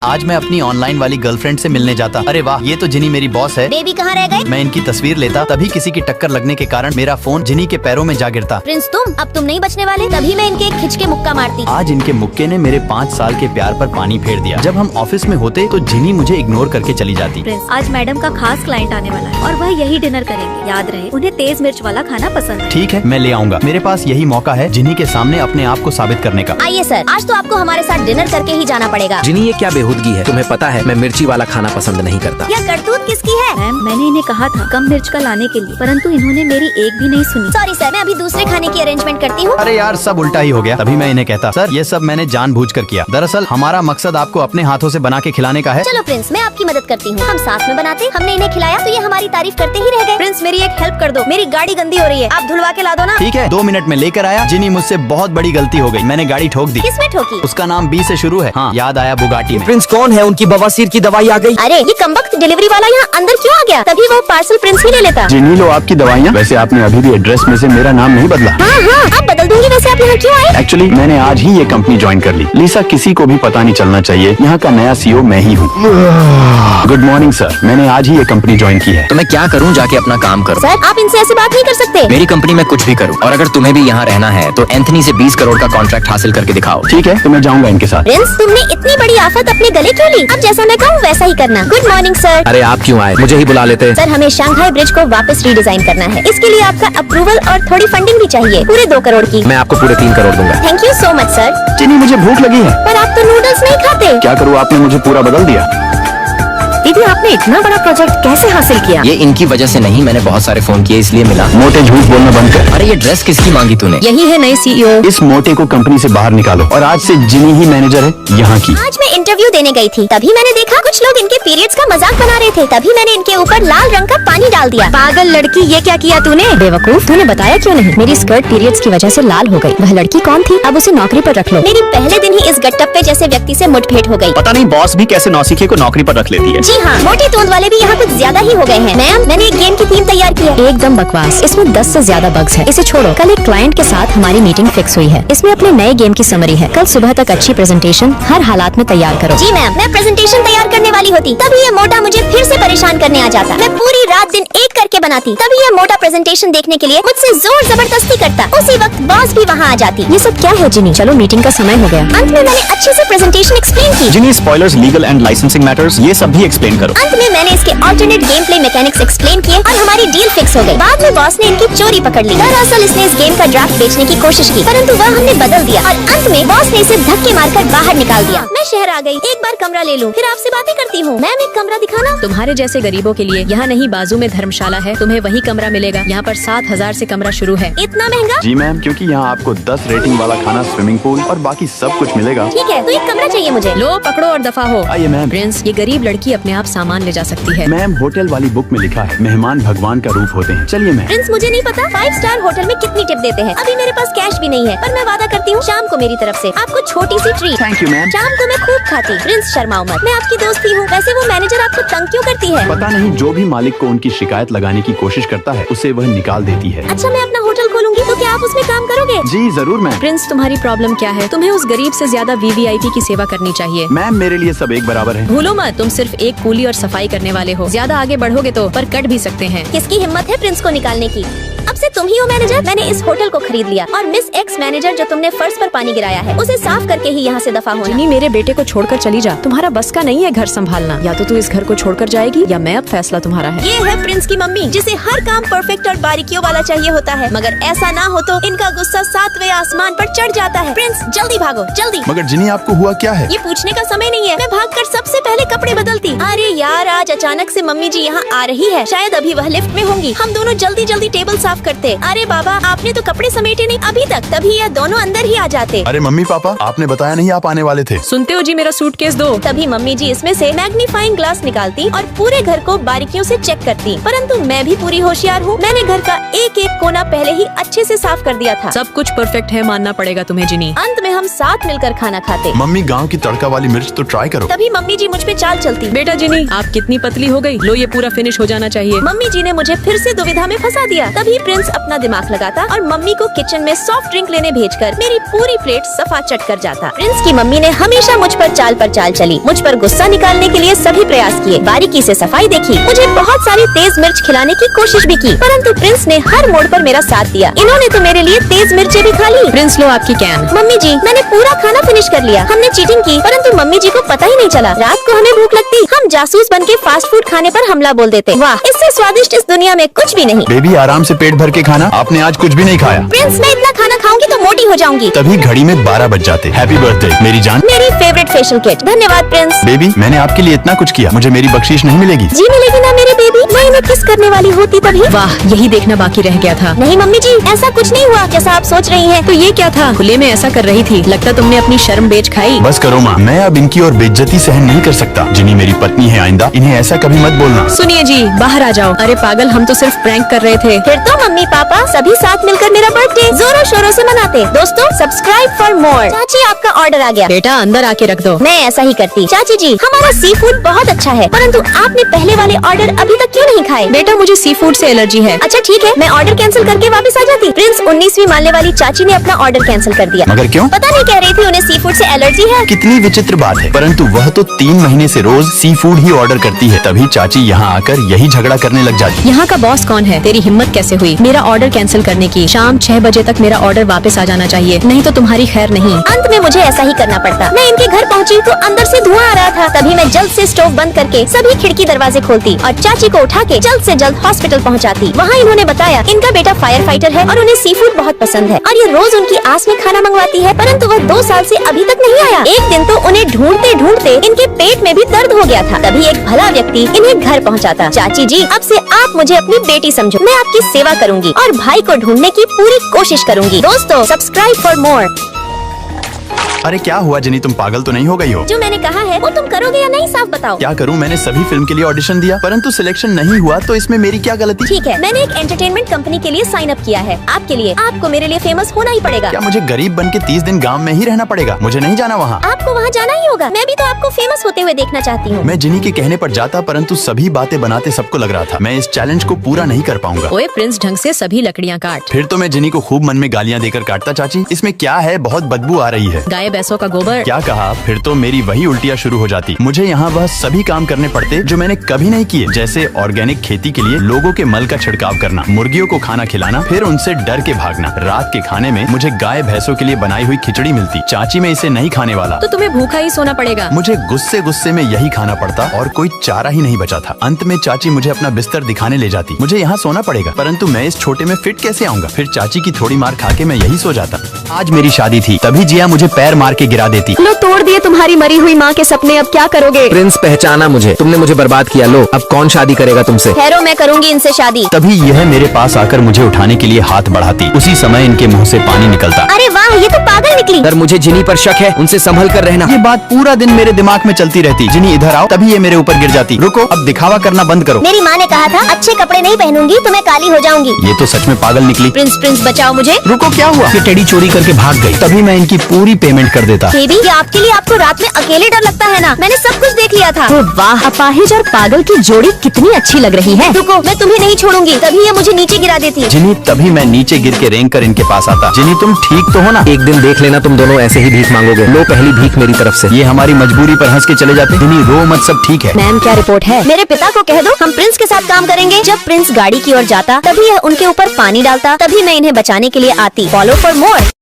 आज मैं अपनी ऑनलाइन वाली गर्लफ्रेंड से मिलने जाता। अरे वाह, ये तो जिनी मेरी बॉस है। बेबी कहाँ रह गए? मैं इनकी तस्वीर लेता, तभी किसी की टक्कर लगने के कारण मेरा फोन जिनी के पैरों में जा गिरता। प्रिंस अब तुम नहीं बचने वाले। तभी मैं इनके खिंच के मुक्का मारती। आज इनके मुक्के ने मेरे 5 साल के प्यार पर पानी फेर दिया। जब हम ऑफिस में होते तो जिनी मुझे इग्नोर करके चली जाती। प्रिंस, आज मैडम का खास क्लाइंट आने वाला है और वह यही डिनर करेंगे। याद रहे, उन्हें तेज मिर्च वाला खाना पसंद है। ठीक है, मैं ले आऊंगा। मेरे पास यही मौका है जिनी के सामने अपने आप को साबित करने का। आइए सर, आज तो आपको हमारे साथ डिनर करके ही जाना पड़ेगा। जिनी, ये क्या बेहूदगी है? तुम्हें पता है मैं मिर्ची वाला खाना पसंद नहीं करता। यह करतूत किसकी है? मैम, मैंने इन्हें कहा था कम मिर्च का लाने के लिए, परंतु इन्होंने मेरी एक भी नहीं सुनी। सॉरी सर, मैं अभी दूसरे खाने की अरेंजमेंट करती हूँ। अरे यार, सब उल्टा ही हो गया। तभी मैं इन्हें कहता, सर ये सब मैंने जानबूझकर किया। दरअसल हमारा मकसद आपको अपने हाथों से बना के खिलाने का है। चलो प्रिंस, मैं आपकी मदद करती हूँ। हम साथ में बनाते, हमने इन्हें खिलाया तो ये हमारी तारीफ करते ही रह गए। प्रिंस, मेरी एक हेल्प कर दो, मेरी गाड़ी गंदी हो रही है, आप धुलवा के ला दो ना। ठीक है, 2 मिनट में लेकर आया। जिनी, मुझसे बहुत बड़ी गलती हो गई, मैंने गाड़ी ठोक दी। किसमें ठोकी? उसका नाम बी से शुरू है। हाँ, याद आया, बुगाटी में। प्रिंस कौन है? उनकी बवासीर की दवाई आ गई। अरे ये कमबख्त डिलीवरी वाला यहाँ अंदर क्यों आ गया? तभी वो पार्सल प्रिंस ही ले लेता। जिनी, लो आपकी दवाइयाँ। वैसे आपने अभी भी एड्रेस में से मेरा नाम नहीं बदला। हाँ हाँ, आप बदल दूंगी। वैसे आप यहाँ क्यों आए? एक्चुअली मैंने आज ही ये कंपनी ज्वाइन कर ली। लीसा, किसी को भी पता नहीं चलना चाहिए, यहाँ का नया सीईओ मैं ही हूँ। गुड मॉर्निंग सर, मैंने आज ही ये कंपनी ज्वाइन की है। तो मैं क्या करूँ? जाके अपना काम करो। सर, आप इनसे ऐसी बात नहीं कर सकते। मेरी कंपनी में कुछ भी करूँ, और अगर तुम्हें भी यहाँ रहना है तो एंथनी से 20 करोड़ का कॉन्ट्रैक्ट हासिल करके दिखाओ। ठीक है, तो मैं जाऊँगा इनके साथ। प्रिंस, तुमने इतनी बड़ी आफत अपने गले क्यों ली? अब जैसा मैं कहूँ वैसा ही करना। Good morning sir. अरे आप क्यों आए? मुझे ही बुला लेते। सर, हमें शंघाई ब्रिज को वापस रीडिजाइन करना है। इसके लिए आपका अप्रूवल और थोड़ी फंडिंग भी चाहिए, पूरे 2 करोड़ की। मैं आपको पूरे 3 करोड़ दूंगा। Thank you so much sir. Genie, मुझे भूख लगी है। पर आप तो नूडल्स नहीं खाते। क्या करूँ, आपने मुझे पूरा बदल दिया। दीदी, आपने इतना बड़ा प्रोजेक्ट कैसे हासिल किया? ये इनकी वजह से नहीं, मैंने बहुत सारे फोन किए इसलिए मिला। मोटे झूठ बोलना बंद कर। अरे ये ड्रेस किसकी मांगी तूने? यही है नए सीईओ। इस मोटे को कंपनी से बाहर निकालो, और आज से जिनी ही मैनेजर है यहाँ की। आज मैं इंटरव्यू देने गई थी, तभी मैंने देखा कुछ लोग इनके पीरियड्स का मजाक बना रहे थे। तभी मैंने इनके ऊपर लाल रंग का पानी डाल दिया। पागल लड़की, ये क्या किया तूने? बेवकूफ, तूने बताया क्यों नहीं? मेरी स्कर्ट पीरियड्स की वजह से लाल हो गई। वह लड़की कौन थी? अब उसे नौकरी पर रख लो। मेरी पहले दिन ही इस गट्टप्पे जैसे व्यक्ति से मुठभेड़ हो गई। पता नहीं बॉस भी कैसे नौसिखे को नौकरी पर रख लेती है। जी हाँ, मोटे तोंद वाले भी यहाँ कुछ ज्यादा ही हो गए हैं। मैम, मैंने एक गेम की थीम तैयार की है। एकदम बकवास, इसमें 10 से ज्यादा बग्स है। इसे छोड़ो। कल एक क्लाइंट के साथ हमारी मीटिंग फिक्स हुई है। इसमें अपने नए गेम की समरी है। कल सुबह तक अच्छी प्रेजेंटेशन हर हालात में तैयार करो। जी मैम, मैं प्रेजेंटेशन तैयार करने वाली होती, तभी ये मोटा मुझे फिर से परेशान करने आ जाता। मैं पूरी रात दिन एक करके बनाती, तभी ये मोटा प्रेजेंटेशन देखने के लिए मुझसे जोर जबरदस्ती करता। उसी वक्त बॉस भी वहाँ आ जाती। ये सब क्या है जिनी? चलो, मीटिंग का समय हो गया। अंत में मैंने अच्छे से प्रेजेंटेशन एक्सप्लेन की। Genie, spoilers, legal and licensing matters, ये सब भी एक्सप्लेन करो। अंत में मैंने इसके alternate game play mechanics explain किए और हमारी डील फिक्स हो गई। बाद में बॉस ने इनकी चोरी पकड़ ली। दरअसल इसने इस गेम का ड्राफ्ट बेचने की कोशिश की, परंतु वह हमने बदल दिया और अंत में बॉस ने इसे धक्के मारकर बाहर निकाल दिया। मैं शहर आ गई, एक बार कमरा ले लूं, फिर आपसे बातें करती हूँ। मैम, एक कमरा दिखाना। तुम्हारे जैसे गरीबों के लिए यहाँ नहीं, बाजू में धर्मशाला है, तुम्हें वही कमरा मिलेगा। यहाँ पर 7,000 से कमरा शुरू है। इतना महंगा? जी मैम, क्योंकि यहाँ आपको 10 रेटिंग वाला खाना, स्विमिंग पूल और बाकी सब कुछ मिलेगा। ठीक है, तो एक कमरा चाहिए मुझे। लो, पकड़ो और दफा हो। आइए मैम। प्रिंस, ये गरीब लड़की अपने आप सामान ले जा सकती है। मैम, होटल वाली बुक में लिखा है मेहमान भगवान का रूप होते हैं। चलिए मैम। प्रिंस, मुझे नहीं पता 5 स्टार होटल में कितनी टिप देते हैं। अभी मेरे पास कैश भी नहीं है, पर मैं वादा करती हूँ शाम को मेरी तरफ से आपको छोटी सी ट्रीट। Thank you ma'am. शाम को मैं खूब खाती। प्रिंस, शर्माओ मत, मैं आपकी दोस्त ही हूँ। वैसे वो मैनेजर आपको तंग क्यों करती है? पता नहीं, जो भी मालिक को उनकी शिकायत लगाने की कोशिश करता है उसे वह निकाल देती है। अच्छा, मैं अपना होटल खोलूंगी, तो क्या आप उसमें काम करोगे? जी जरूर मैम। प्रिंस, तुम्हारी प्रॉब्लम क्या है? तुम्हें उस गरीब से ज्यादा वीवीआईपी की सेवा करनी चाहिए। मैम, मेरे लिए सब एक बराबर है। भूलो मत, तुम सिर्फ एक कूली और सफाई करने वाले हो। ज्यादा आगे बढ़ोगे तो पर कट भी सकते हैं। किसकी हिम्मत है प्रिंस को निकालने की? अब से तुम ही हो मैनेजर। मैंने इस होटल को खरीद लिया और मिस एक्स मैनेजर जो तुमने फर्श पर पानी गिराया है, उसे साफ करके ही यहाँ से दफा होना। जिनी, मेरे बेटे को छोड़कर चली जा। तुम्हारा बस का नहीं है घर संभालना। या तो तू इस घर को छोड़कर जाएगी या मैं। अब फैसला तुम्हारा है। ये है प्रिंस की मम्मी, जिसे हर काम परफेक्ट और बारीकियों वाला चाहिए होता है, मगर ऐसा ना हो तो इनका गुस्सा 7वें आसमान पर चढ़ जाता है। प्रिंस, जल्दी भागो, जल्दी। मगर जिनी, आपको हुआ क्या है? ये पूछने का समय नहीं है। मैं भागकर सबसे पहले कपड़े बदलती। अरे यार, आज अचानक से मम्मी जी यहाँ आ रही है। शायद अभी वह लिफ्ट में होंगी। हम दोनों जल्दी जल्दी टेबल साफ करते। अरे बाबा, आपने तो कपड़े समेटे नहीं अभी तक, तभी ये दोनों अंदर ही आ जाते। अरे मम्मी पापा, आपने बताया नहीं आप आने वाले थे। सुनते हो जी, मेरा सूटकेस दो। तभी मम्मी जी इसमें से मैग्नीफाइंग ग्लास निकालती और पूरे घर को बारीकियों से चेक करती। परंतु मैं भी पूरी होशियार हूँ। मैंने घर का एक एक कोना पहले ही अच्छे से साफ कर दिया था। सब कुछ परफेक्ट है, मानना पड़ेगा तुम्हें जिनी। अंत में हम साथ मिलकर खाना खाते। मम्मी, गांव की तड़का वाली मिर्च तो ट्राई करो। तभी मम्मी जी मुझ पे चाल चलती। बेटा जिनी, आप कितने इतनी पतली हो गई। लो ये पूरा फिनिश हो जाना चाहिए। मम्मी जी ने मुझे फिर से दुविधा में फंसा दिया। तभी प्रिंस अपना दिमाग लगाता और मम्मी को किचन में सॉफ्ट ड्रिंक लेने भेजकर मेरी पूरी प्लेट सफा चट कर जाता। प्रिंस की मम्मी ने हमेशा मुझ पर चाल चली। मुझ पर गुस्सा निकालने के लिए सभी प्रयास किए, बारीकी से सफाई देखी, मुझे बहुत सारी तेज मिर्च खिलाने की कोशिश भी की, परंतु प्रिंस ने हर मोड़ पर मेरा साथ दिया। इन्होंने तो मेरे लिए तेज मिर्चें भी खा ली। प्रिंस लो आपकी कैन। मम्मी जी, मैंने पूरा खाना फिनिश कर लिया। हमने चीटिंग की, परंतु मम्मी जी को पता ही नहीं चला। रात को हमें भूख लगती, हम जासूस बनके फास्ट फूड खाने पर हमला बोल देते। वाह, इससे स्वादिष्ट इस दुनिया में कुछ भी नहीं। बेबी आराम से पेट भर के खाना, आपने आज कुछ भी नहीं खाया। प्रिंस, मैं इतना खाना खाऊंगी तो मोटी हो जाऊंगी। तभी घड़ी में 12 बज जाते। हैप्पी बर्थडे मेरी जान। मेरी फेवरेट फेशियल किट। धन्यवाद प्रिंस। बेबी मैंने आपके लिए इतना कुछ किया, मुझे मेरी बख्शीश नहीं मिलेगी? जी मिलेगी ना मेरे बेबी, मैं इन्हें किस करने वाली होती तभी। वाह, यही देखना बाकी रह गया था। नहीं मम्मी जी, ऐसा कुछ नहीं हुआ जैसा आप सोच रही हैं। तो ये क्या था? खुले में ऐसा कर रही थी, लगता तुमने अपनी शर्म बेच खाई। बस करो माँ, मैं अब इनकी और बेइज्जती सहन नहीं कर सकता। जिनी मेरी पत्नी है, आइंदा इन्हें ऐसा कभी मत बोलना। सुनिए जी, बाहर आ जाओ। अरे पागल, हम तो सिर्फ प्रैंक कर रहे थे। फिर तो मम्मी पापा सभी साथ मिलकर मेरा बर्थडे जोरों शोरों से मनाते। दोस्तों, सब्सक्राइब फॉर मोर। चाची, आपका ऑर्डर आ गया। बेटा अंदर आके रख दो। मैं ऐसा ही करती। चाची जी, हमारा सी फूड बहुत अच्छा है, परंतु आपने पहले वाले ऑर्डर अभी तक क्यों नहीं खाए? बेटा मुझे सी फूड से एलर्जी है। अच्छा ठीक है, मैं ऑर्डर कैंसिल करके वापस आ जाती। प्रिंस 19वीं मानने वाली चाची ने अपना ऑर्डर कैंसिल कर दिया। मगर क्यों? पता नहीं, कह रही थी उन्हें सी फूड से एलर्जी है। कितनी विचित्र बात है, परंतु वह तो 3 महीने से रोज सी फूड ही ऑर्डर करती है, तभी चाची यहाँ आकर यही झगड़ा करने लग जाती। यहाँ का बॉस कौन है? तेरी हिम्मत कैसे हुई मेरा ऑर्डर कैंसिल करने की? शाम 6 बजे तक मेरा ऑर्डर वापस आ जाना चाहिए, नहीं तो तुम्हारी खैर नहीं। अंत में मुझे ऐसा ही करना पड़ता। मैं इनके घर पहुंची तो अंदर से धुआं आ रहा था। तभी मैं जल्द से स्टोव बंद करके सभी खिड़की दरवाजे खोलती और चाची को उठा के जल्द से जल्द हॉस्पिटल पहुंचाती। वहाँ इन्होंने बताया इनका बेटा फायर फाइटर है और उन्हें सी फूड बहुत पसंद है और ये रोज उनकी आस में खाना मंगवाती है, परंतु वह 2 साल से अभी तक नहीं आया। एक दिन तो उन्हें ढूंढते ढूंढते इनके पेट में भी दर्द हो गया था। तभी एक भला व्यक्ति इन्हें घर पहुंचाता। चाची जी, अब से आप मुझे अपनी बेटी समझो। मैं आपकी सेवा करूंगी और भाई को ढूंढने की पूरी कोशिश करूंगी। दोस्तों, सब्सक्राइब फॉर मोर। अरे क्या हुआ जिनी, तुम पागल तो नहीं हो गई हो? जो मैंने कहा है वो तुम करोगे या नहीं, साफ बताओ। क्या करूं, मैंने सभी फिल्म के लिए ऑडिशन दिया, परंतु सिलेक्शन नहीं हुआ, तो इसमें मेरी क्या गलती? ठीक है, मैंने एक एंटरटेनमेंट कंपनी के लिए साइन अप किया है आपके लिए। आपको मेरे लिए फेमस होना ही पड़ेगा। क्या मुझे गरीब बन के 30 दिन गाँव में ही रहना पड़ेगा? मुझे नहीं जाना वहाँ। आपको वहाँ जाना ही होगा। मैं भी तो आपको फेमस होते हुए देखना चाहती हूँ। मैं जिनी के कहने पर जाता, परंतु सभी बातें बनाते सबको लग रहा था मैं इस चैलेंज को पूरा नहीं कर पाऊंगा। ओए प्रिंस, ढंग से सभी लकड़ियाँ काट। फिर तो मैं जिनी को खूब मन में गालियाँ देकर काटता। चाची, इसमें क्या है, बहुत बदबू आ रही है। गाय भैंसों का गोबर। क्या कहा? फिर तो मेरी वही उल्टियाँ शुरू हो जाती। मुझे यहाँ वह सभी काम करने पड़ते जो मैंने कभी नहीं किए, जैसे ऑर्गेनिक खेती के लिए लोगों के मल का छिड़काव करना, मुर्गियों को खाना खिलाना, फिर उनसे डर के भागना। रात के खाने में मुझे गाय भैंसों के लिए बनाई हुई खिचड़ी मिलती। चाची, मैं इसे नहीं खाने वाला। तो तुम्हें भूखा ही सोना पड़ेगा। मुझे गुस्से गुस्से में यही खाना पड़ता और कोई चारा ही नहीं बचा था। अंत में चाची मुझे अपना बिस्तर दिखाने ले जाती। मुझे यहाँ सोना पड़ेगा, परंतु मैं इस छोटे में फिट कैसे आऊंगा? फिर चाची की थोड़ी मार खा के मैं यही सो जाता। आज मेरी शादी थी, तभी जिया मुझे पैर मार के गिरा देती। लो, तोड़ दिए तुम्हारी मरी हुई माँ के सपने, अब क्या करोगे? प्रिंस पहचाना मुझे, तुमने मुझे बर्बाद किया। लो, अब कौन शादी करेगा तुमसे? ठहरो, मैं करूंगी इनसे शादी। तभी यह मेरे पास आकर मुझे उठाने के लिए हाथ बढ़ाती। उसी समय इनके मुंह से पानी निकलता। अरे वाह, ये तो पागल निकली। सर, मुझे जिनी पर शक है, उनसे संभल कर रहना। ये बात पूरा दिन मेरे दिमाग में चलती रहती। जिनी इधर आओ, तभी ये मेरे ऊपर गिर जाती। रुको, अब दिखावा करना बंद करो। मेरी माँ ने कहा था अच्छे कपड़े नहीं पहनूंगी तो मैं काली हो जाऊंगी। ये तो सच में पागल निकली। प्रिंस बचाओ मुझे। रुको, क्या हुआ? ये टेडी चोरी करके भाग गई। तभी मैं इनकी पूरी पेमेंट कर देता। बेबी, ये आपके लिए आपको रात में अकेले डर लगता है ना? मैंने सब कुछ देख लिया था। ओ वाह, अपाहिज और पागल की जोड़ी कितनी अच्छी लग रही है। रुको, मैं तुम्हें नहीं छोड़ूंगी। तभी ये मुझे नीचे गिरा देती। जिनी, तभी मैं नीचे गिर के रेंग कर इनके पास आता। जिनी, तुम ठीक तो हो ना? एक दिन देख लेना, तुम दोनों ऐसे ही भीख मांगोगे। लो, पहली भीख मेरी तरफ से। ये हमारी मजबूरी पर हंस के चले जाते। जिनी, रो मत, सब ठीक है। मैम, क्या रिपोर्ट है? मेरे पिता को कह दो हम प्रिंस के साथ काम करेंगे। जब प्रिंस गाड़ी की ओर जाता तभी यह उनके ऊपर पानी डालता। तभी मैं इन्हें बचाने के लिए आती। Follow for more.